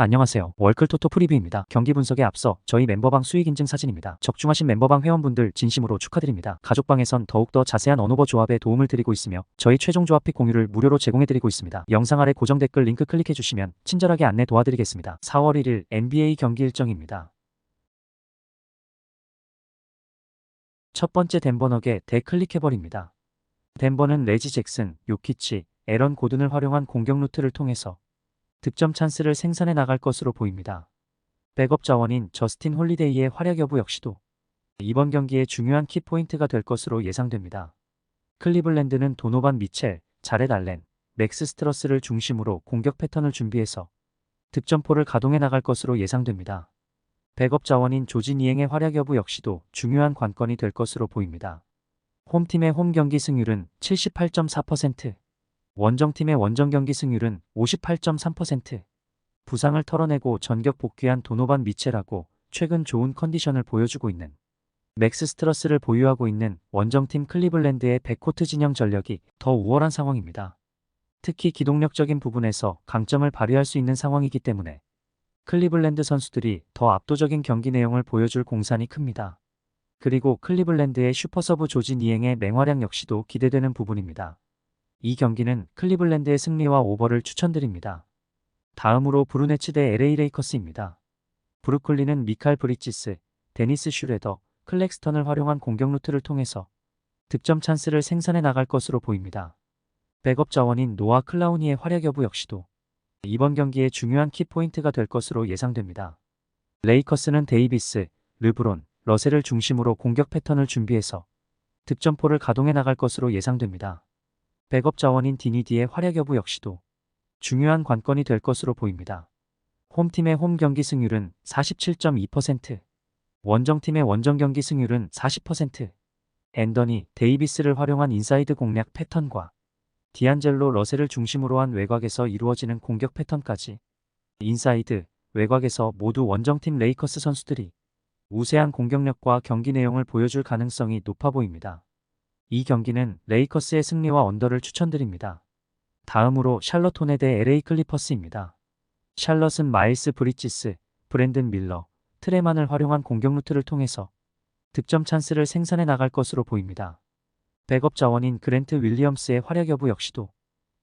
안녕하세요. 월클토토 프리뷰입니다. 경기 분석에 앞서 저희 멤버방 수익 인증 사진입니다. 적중하신 멤버방 회원분들 진심으로 축하드립니다. 가족방에선 더욱더 자세한 언오버 조합에 도움을 드리고 있으며 저희 최종 조합 픽 공유를 무료로 제공해드리고 있습니다. 영상 아래 고정 댓글 링크 클릭해주시면 친절하게 안내 도와드리겠습니다. 4월 1일 NBA 경기 일정입니다. 첫 번째 덴버 너겟 대클릭해버립니다. 덴버는 레지 잭슨, 요키치, 에런 고든을 활용한 공격 루트를 통해서 득점 찬스를 생산해 나갈 것으로 보입니다. 백업 자원인 저스틴 홀리데이의 활약 여부 역시도 이번 경기에 중요한 키포인트가 될 것으로 예상됩니다. 클리블랜드는 도노반 미첼, 자렛 알렌, 맥스 스트러스를 중심으로 공격 패턴을 준비해서 득점포를 가동해 나갈 것으로 예상됩니다. 백업 자원인 조지 니앵의 활약 여부 역시도 중요한 관건이 될 것으로 보입니다. 홈팀의 홈 경기 승률은 78.4%, 원정팀의 원정 경기 승률은 58.3%. 부상을 털어내고 전격 복귀한 도노반 미첼하고 최근 좋은 컨디션을 보여주고 있는 맥스 스트러스를 보유하고 있는 원정팀 클리블랜드의 백코트 진영 전력이 더 우월한 상황입니다. 특히 기동력적인 부분에서 강점을 발휘할 수 있는 상황이기 때문에 클리블랜드 선수들이 더 압도적인 경기 내용을 보여줄 공산이 큽니다. 그리고 클리블랜드의 슈퍼서브 조지 니앵의 맹활약 역시도 기대되는 부분입니다. 이 경기는 클리블랜드의 승리와 오버를 추천드립니다. 다음으로 브루네츠 대 LA 레이커스입니다. 브루클린은 미칼 브리지스, 데니스 슈레더, 클렉스턴을 활용한 공격 루트를 통해서 득점 찬스를 생산해 나갈 것으로 보입니다. 백업 자원인 노아 클라우니의 활약 여부 역시도 이번 경기에 중요한 키포인트가 될 것으로 예상됩니다. 레이커스는 데이비스, 르브론, 러셀을 중심으로 공격 패턴을 준비해서 득점포를 가동해 나갈 것으로 예상됩니다. 백업 자원인 디니디의 활약 여부 역시도 중요한 관건이 될 것으로 보입니다. 홈팀의 홈 경기 승률은 47.2%, 원정팀의 원정 경기 승률은 40%. 앤더니 데이비스를 활용한 인사이드 공략 패턴과 디안젤로 러셀을 중심으로 한 외곽에서 이루어지는 공격 패턴까지 인사이드, 외곽에서 모두 원정팀 레이커스 선수들이 우세한 공격력과 경기 내용을 보여줄 가능성이 높아 보입니다. 이 경기는 레이커스의 승리와 언더를 추천드립니다. 다음으로 샬럿 호넷 대 LA 클리퍼스입니다. 샬럿은 마일스 브리지스, 브랜든 밀러, 트레만을 활용한 공격 루트를 통해서 득점 찬스를 생산해 나갈 것으로 보입니다. 백업 자원인 그랜트 윌리엄스의 활약 여부 역시도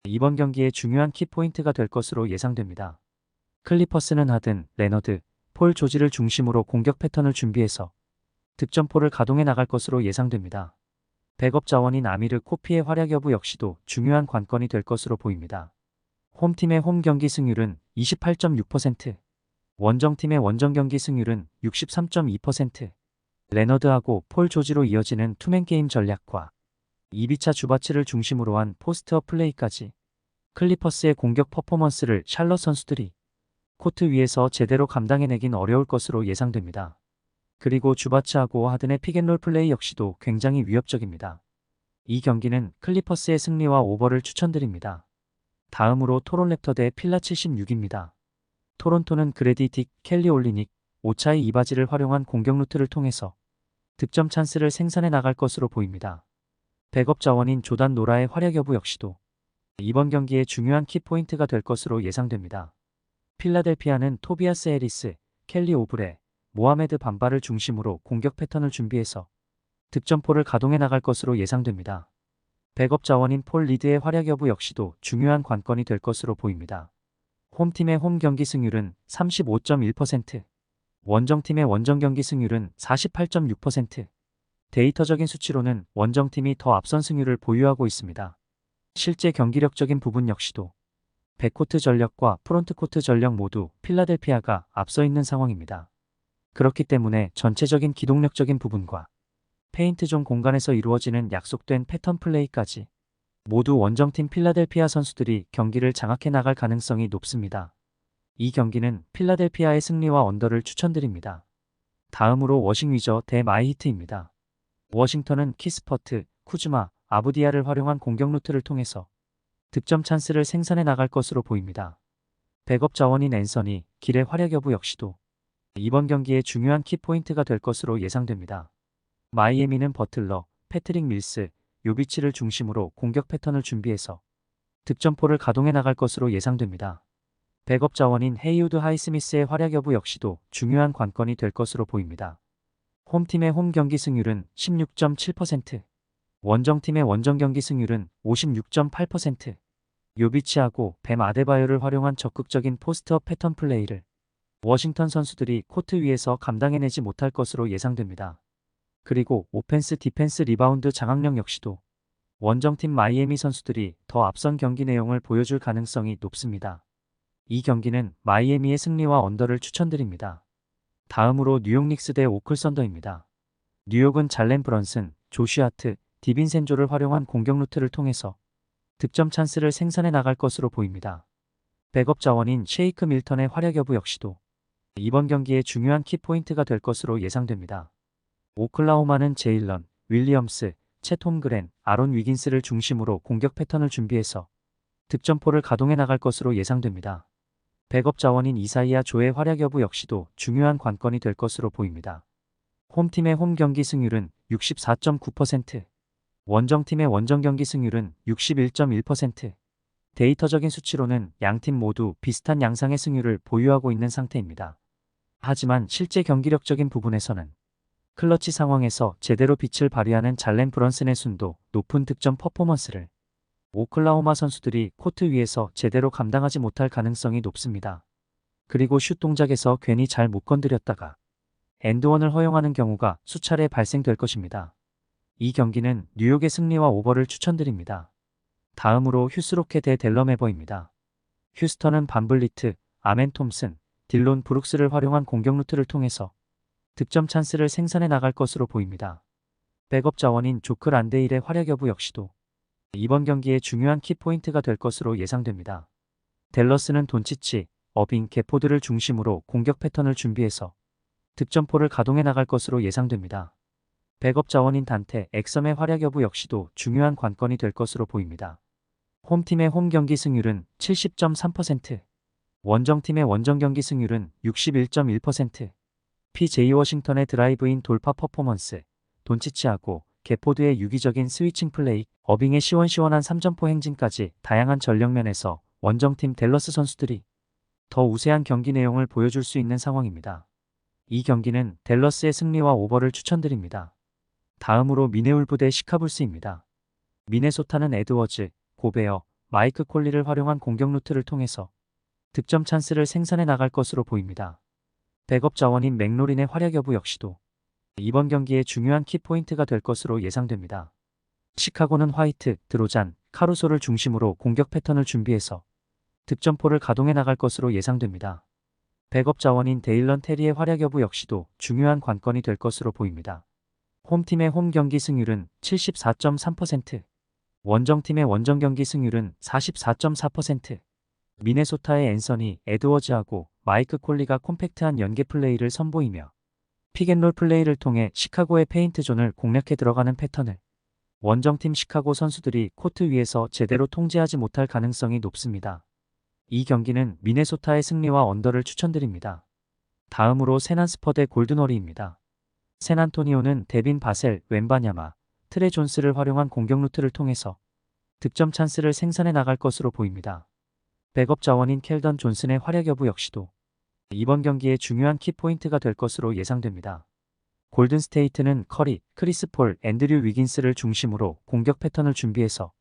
이번 경기에 중요한 키포인트가 될 것으로 예상됩니다. 클리퍼스는 하든, 레너드, 폴 조지를 중심으로 공격 패턴을 준비해서 득점포를 가동해 나갈 것으로 예상됩니다. 백업 자원인 아미르 코피의 활약 여부 역시도 중요한 관건이 될 것으로 보입니다. 홈팀의 홈 경기 승률은 28.6%, 원정팀의 원정 경기 승률은 63.2%. 레너드하고 폴 조지로 이어지는 투맨 게임 전략과 2비차 주바치를 중심으로 한 포스트업 플레이까지 클리퍼스의 공격 퍼포먼스를 샬럿 선수들이 코트 위에서 제대로 감당해내긴 어려울 것으로 예상됩니다. 그리고 주바츠하고 하든의 픽앤롤 플레이 역시도 굉장히 위협적입니다. 이 경기는 클리퍼스의 승리와 오버를 추천드립니다. 다음으로 토론 랩터 대 필라 76입니다. 토론토는 그레디 딕, 켈리 올리닉, 오차이 이바지를 활용한 공격 루트를 통해서 득점 찬스를 생산해 나갈 것으로 보입니다. 백업 자원인 조단 노라의 활약 여부 역시도 이번 경기에 중요한 키포인트가 될 것으로 예상됩니다. 필라델피아는 토비아스 해리스, 켈리 오브레, 모하메드 반바를 중심으로 공격 패턴을 준비해서 득점포를 가동해 나갈 것으로 예상됩니다. 백업 자원인 폴 리드의 활약 여부 역시도 중요한 관건이 될 것으로 보입니다. 홈팀의 홈 경기 승률은 35.1%, 원정팀의 원정 경기 승률은 48.6%. 데이터적인 수치로는 원정팀이 더 앞선 승률을 보유하고 있습니다. 실제 경기력적인 부분 역시도 백코트 전력과 프론트코트 전력 모두 필라델피아가 앞서 있는 상황입니다. 그렇기 때문에 전체적인 기동력적인 부분과 페인트존 공간에서 이루어지는 약속된 패턴 플레이까지 모두 원정팀 필라델피아 선수들이 경기를 장악해 나갈 가능성이 높습니다. 이 경기는 필라델피아의 승리와 언더를 추천드립니다. 다음으로 워싱 위저 대 마이히트입니다. 워싱턴은 키스퍼트, 쿠즈마, 아부디아를 활용한 공격 루트를 통해서 득점 찬스를 생산해 나갈 것으로 보입니다. 백업 자원인 앤서니, 길의 활약 여부 역시도 이번 경기에 중요한 키포인트가 될 것으로 예상됩니다. 마이애미는 버틀러, 패트릭 밀스, 요비치를 중심으로 공격 패턴을 준비해서 득점포를 가동해 나갈 것으로 예상됩니다. 백업 자원인 헤이우드 하이스미스의 활약 여부 역시도 중요한 관건이 될 것으로 보입니다. 홈팀의 홈 경기 승률은 16.7%, 원정팀의 원정 경기 승률은 56.8%. 요비치하고 뱀 아데바요를 활용한 적극적인 포스트업 패턴 플레이를 워싱턴 선수들이 코트 위에서 감당해내지 못할 것으로 예상됩니다. 그리고 오펜스 디펜스 리바운드 장악력 역시도 원정팀 마이애미 선수들이 더 앞선 경기 내용을 보여줄 가능성이 높습니다. 이 경기는 마이애미의 승리와 언더를 추천드립니다. 다음으로 뉴욕 닉스 대 오클 썬더입니다. 뉴욕은 잘렌 브런슨, 조시 하트, 디빈센조를 활용한 공격 루트를 통해서 득점 찬스를 생산해 나갈 것으로 보입니다. 백업 자원인 셰이크 밀턴의 활약 여부 역시도 이번 경기의 중요한 키포인트가 될 것으로 예상됩니다. 오클라호마는 제일런, 윌리엄스, 챗 홈그랜, 아론 위긴스를 중심으로 공격 패턴을 준비해서 득점포를 가동해 나갈 것으로 예상됩니다. 백업 자원인 이사이아 조의 활약 여부 역시도 중요한 관건이 될 것으로 보입니다. 홈팀의 홈 경기 승률은 64.9%, 원정팀의 원정 경기 승률은 61.1%. 데이터적인 수치로는 양팀 모두 비슷한 양상의 승률을 보유하고 있는 상태입니다. 하지만 실제 경기력적인 부분에서는 클러치 상황에서 제대로 빛을 발휘하는 잘렌 브런슨의 순도 높은 득점 퍼포먼스를 오클라호마 선수들이 코트 위에서 제대로 감당하지 못할 가능성이 높습니다. 그리고 슛 동작에서 괜히 잘 못 건드렸다가 엔드원을 허용하는 경우가 수차례 발생될 것입니다. 이 경기는 뉴욕의 승리와 오버를 추천드립니다. 다음으로 휴스로켓 대 델럼 에버입니다. 휴스턴은 반블리트, 아멘 톰슨, 딜론 브룩스를 활용한 공격 루트를 통해서 득점 찬스를 생산해 나갈 것으로 보입니다. 백업 자원인 조크 란데일의 활약 여부 역시도 이번 경기의 중요한 키포인트가 될 것으로 예상됩니다. 댈러스는 돈치치, 어빙, 게포드를 중심으로 공격 패턴을 준비해서 득점포를 가동해 나갈 것으로 예상됩니다. 백업 자원인 단테, 엑섬의 활약 여부 역시도 중요한 관건이 될 것으로 보입니다. 홈팀의 홈 경기 승률은 70.3%, 원정팀의 원정 경기 승률은 61.1%. PJ 워싱턴의 드라이브인 돌파 퍼포먼스, 돈치치하고 게포드의 유기적인 스위칭 플레이, 어빙의 시원시원한 3점포 행진까지 다양한 전력면에서 원정팀 댈러스 선수들이 더 우세한 경기 내용을 보여줄 수 있는 상황입니다. 이 경기는 댈러스의 승리와 오버를 추천드립니다. 다음으로 미네울브 대 시카불스입니다. 미네소타는 에드워즈, 고베어, 마이크 콜리를 활용한 공격 루트를 통해서 득점 찬스를 생산해 나갈 것으로 보입니다. 백업 자원인 맥로린의 활약 여부 역시도 이번 경기의 중요한 키포인트가 될 것으로 예상됩니다. 시카고는 화이트, 드로잔, 카루소를 중심으로 공격 패턴을 준비해서 득점포를 가동해 나갈 것으로 예상됩니다. 백업 자원인 데일런 테리의 활약 여부 역시도 중요한 관건이 될 것으로 보입니다. 홈팀의 홈 경기 승률은 74.3%, 원정팀의 원정 경기 승률은 44.4%. 미네소타의 앤서니, 에드워즈하고 마이크 콜리가 콤팩트한 연계 플레이를 선보이며 픽앤롤 플레이를 통해 시카고의 페인트 존을 공략해 들어가는 패턴을 원정팀 시카고 선수들이 코트 위에서 제대로 통제하지 못할 가능성이 높습니다. 이 경기는 미네소타의 승리와 언더를 추천드립니다. 다음으로 샌안스퍼 대 골든워리입니다. 샌안토니오는 데빈 바셀, 웬바냐마, 트레 존스를 활용한 공격 루트를 통해서 득점 찬스를 생산해 나갈 것으로 보입니다. 백업 자원인 켈던 존슨의 활약 여부 역시도 이번 경기의 중요한 키포인트가 될 것으로 예상됩니다. 골든스테이트는 커리, 크리스 폴, 앤드류 위긴스를 중심으로 공격 패턴을 준비해서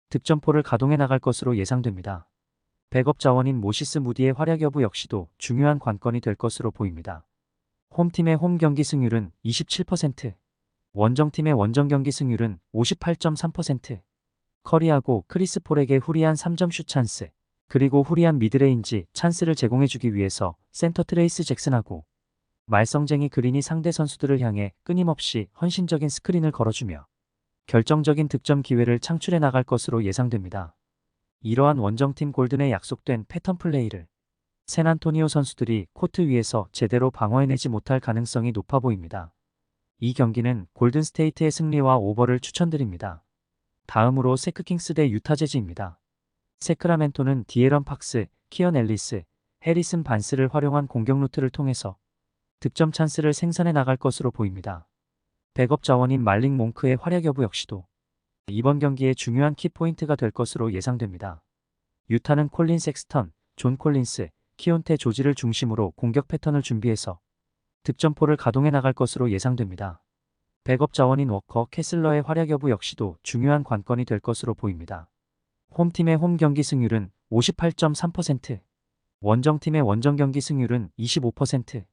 득점포를 가동해 나갈 것으로 예상됩니다. 백업 자원인 모시스 무디의 활약 여부 역시도 중요한 관건이 될 것으로 보입니다. 홈팀의 홈 경기 승률은 27%, 원정팀의 원정 경기 승률은 58.3%. 커리하고 크리스 폴에게 후리한 3점 슛 찬스, 그리고 후리한 미드레인지 찬스를 제공해주기 위해서 센터 트레이스 잭슨하고 말썽쟁이 그린이 상대 선수들을 향해 끊임없이 헌신적인 스크린을 걸어주며 결정적인 득점 기회를 창출해 나갈 것으로 예상됩니다. 이러한 원정팀 골든에 약속된 패턴 플레이를 샌안토니오 선수들이 코트 위에서 제대로 방어해내지 못할 가능성이 높아 보입니다. 이 경기는 골든스테이트의 승리와 오버를 추천드립니다. 다음으로 세크킹스 대 유타 재즈입니다. 세크라멘토는 디에런 팍스, 키언 앨리스, 해리슨 반스를 활용한 공격 루트를 통해서 득점 찬스를 생산해 나갈 것으로 보입니다. 백업 자원인 말릭 몽크의 활약 여부 역시도 이번 경기의 중요한 키포인트가 될 것으로 예상됩니다. 유타는 콜린 섹스턴, 존 콜린스, 키온테 조지를 중심으로 공격 패턴을 준비해서 득점포를 가동해 나갈 것으로 예상됩니다. 백업 자원인 워커, 캐슬러의 활약 여부 역시도 중요한 관건이 될 것으로 보입니다. 홈팀의 홈 경기 승률은 58.3%, 원정팀의 원정 경기 승률은 25%,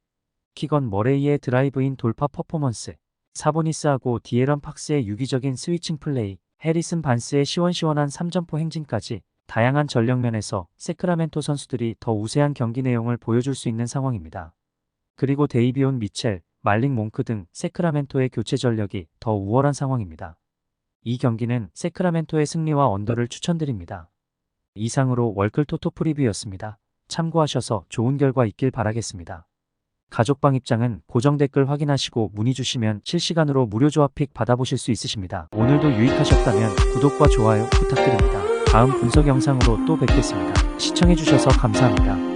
키건 머레이의 드라이브인 돌파 퍼포먼스, 사보니스하고 디에런 팍스의 유기적인 스위칭 플레이, 해리슨 반스의 시원시원한 3점포 행진까지 다양한 전력면에서 세크라멘토 선수들이 더 우세한 경기 내용을 보여줄 수 있는 상황입니다. 그리고 데이비온 미첼, 말릭 몽크 등 세크라멘토의 교체 전력이 더 우월한 상황입니다. 이 경기는 세크라멘토의 승리와 언더를 추천드립니다. 이상으로 월클 토토 프리뷰였습니다. 참고하셔서 좋은 결과 있길 바라겠습니다. 가족방 입장은 고정 댓글 확인하시고 문의 주시면 실시간으로 무료 조합픽 받아보실 수 있으십니다. 오늘도 유익하셨다면 구독과 좋아요 부탁드립니다. 다음 분석 영상으로 또 뵙겠습니다. 시청해주셔서 감사합니다.